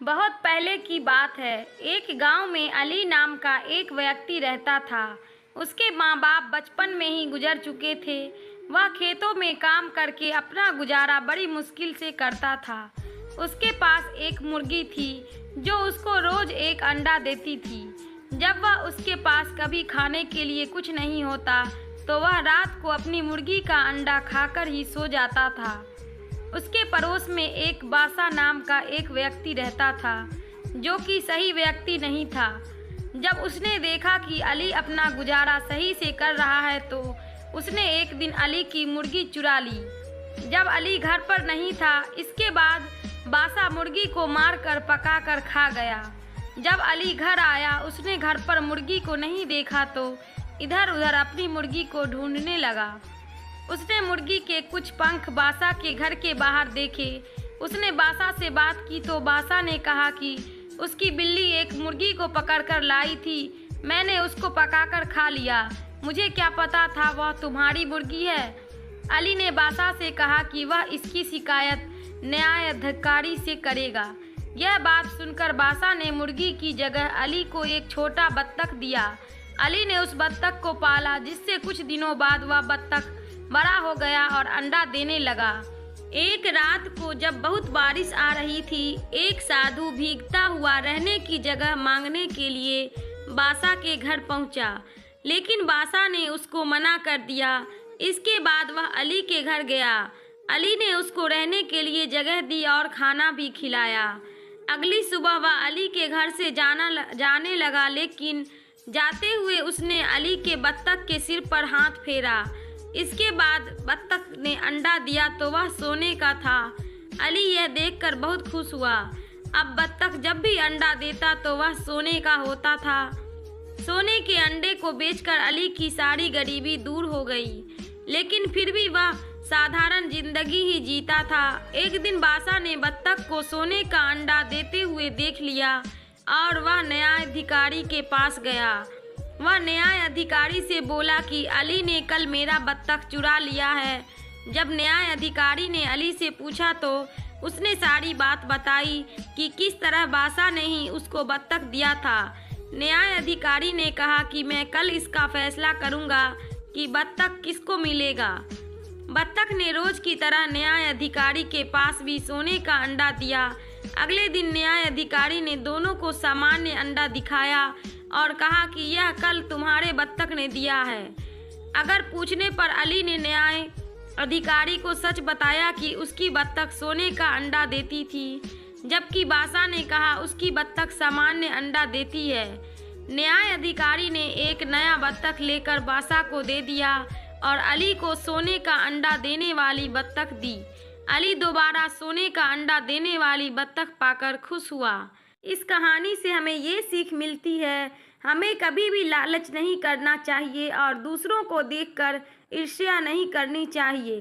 बहुत पहले की बात है। एक गांव में अली नाम का एक व्यक्ति रहता था। उसके माँ बाप बचपन में ही गुजर चुके थे। वह खेतों में काम करके अपना गुजारा बड़ी मुश्किल से करता था। उसके पास एक मुर्गी थी जो उसको रोज एक अंडा देती थी। जब वह उसके पास कभी खाने के लिए कुछ नहीं होता तो वह रात को अपनी मुर्गी का अंडा खाकर ही सो जाता था। उसके पड़ोस में एक बासा नाम का एक व्यक्ति रहता था जो कि सही व्यक्ति नहीं था। जब उसने देखा कि अली अपना गुजारा सही से कर रहा है तो उसने एक दिन अली की मुर्गी चुरा ली। जब अली घर पर नहीं था, इसके बाद बासा मुर्गी को मारकर पकाकर खा गया। जब अली घर आया, उसने घर पर मुर्गी को नहीं देखा तो इधर उधर अपनी मुर्गी को ढूंढने लगा। उसने मुर्गी के कुछ पंख बासा के घर के बाहर देखे। उसने बासा से बात की तो बासा ने कहा कि उसकी बिल्ली एक मुर्गी को पकड़कर लाई थी। मैंने उसको पकाकर खा लिया। मुझे क्या पता था वह तुम्हारी मुर्गी है। अली ने बासा से कहा कि वह इसकी शिकायत न्यायाधिकारी से करेगा। यह बात सुनकर बासा ने मुर्गी की जगह अली को एक छोटा बत्तख दिया। अली ने उस बत्तख को पाला, जिससे कुछ दिनों बाद वह बत्तख बड़ा हो गया और अंडा देने लगा। एक रात को जब बहुत बारिश आ रही थी, एक साधु भीगता हुआ रहने की जगह मांगने के लिए बासा के घर पहुंचा, लेकिन बासा ने उसको मना कर दिया। इसके बाद वह अली के घर गया। अली ने उसको रहने के लिए जगह दी और खाना भी खिलाया। अगली सुबह वह अली के घर से जाने लगा, लेकिन जाते हुए उसने अली के बत्तख के सिर पर हाथ फेरा। इसके बाद बत्तख ने अंडा दिया तो वह सोने का था। अली यह देखकर बहुत खुश हुआ। अब बत्तख जब भी अंडा देता तो वह सोने का होता था। सोने के अंडे को बेचकर अली की सारी गरीबी दूर हो गई, लेकिन फिर भी वह साधारण जिंदगी ही जीता था। एक दिन बासा ने बत्तख को सोने का अंडा देते हुए देख लिया और वह न्यायाधिकारी के पास गया। वह न्याय अधिकारी से बोला कि अली ने कल मेरा बत्तख चुरा लिया है। जब न्याय अधिकारी ने अली से पूछा तो उसने सारी बात बताई कि किस तरह बासा ने ही उसको बत्तख दिया था। न्याय अधिकारी ने कहा कि मैं कल इसका फैसला करूंगा कि बत्तख किसको मिलेगा। बत्तख ने रोज की तरह न्याय अधिकारी के पास भी सोने का अंडा दिया। अगले दिन न्याय अधिकारी ने दोनों को सामान्य अंडा दिखाया और कहा कि यह कल तुम्हारे बत्तख ने दिया है। अगर पूछने पर अली ने न्याय अधिकारी को सच बताया कि उसकी बत्तख सोने का अंडा देती थी, जबकि बासा ने कहा उसकी बत्तख सामान्य अंडा देती है। न्याय अधिकारी ने एक नया बत्तख लेकर बासा को दे दिया और अली को सोने का अंडा देने वाली बत्तख दी। अली दोबारा सोने का अंडा देने वाली बत्तख पाकर खुश हुआ। इस कहानी से हमें ये सीख मिलती है, हमें कभी भी लालच नहीं करना चाहिए और दूसरों को देखकर ईर्ष्या नहीं करनी चाहिए।